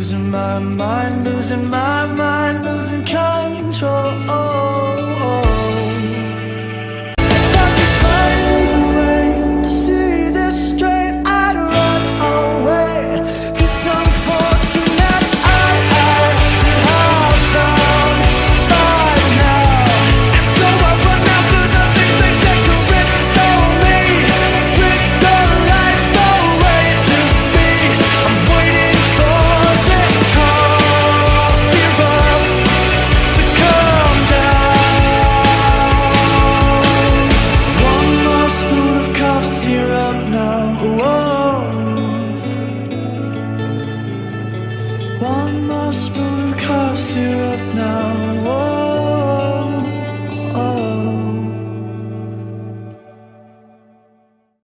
losing my mind, losing my mind, losing control. If I could find a way to see this straight, I'd run away to some fortune that I should have found by now. And so I run out to the things they said could restore me, restore life the way it should be. I'm waiting for this cough syrup to come down. One more spoon of cough syrup now. Whoa. One more spoon of cough syrup now.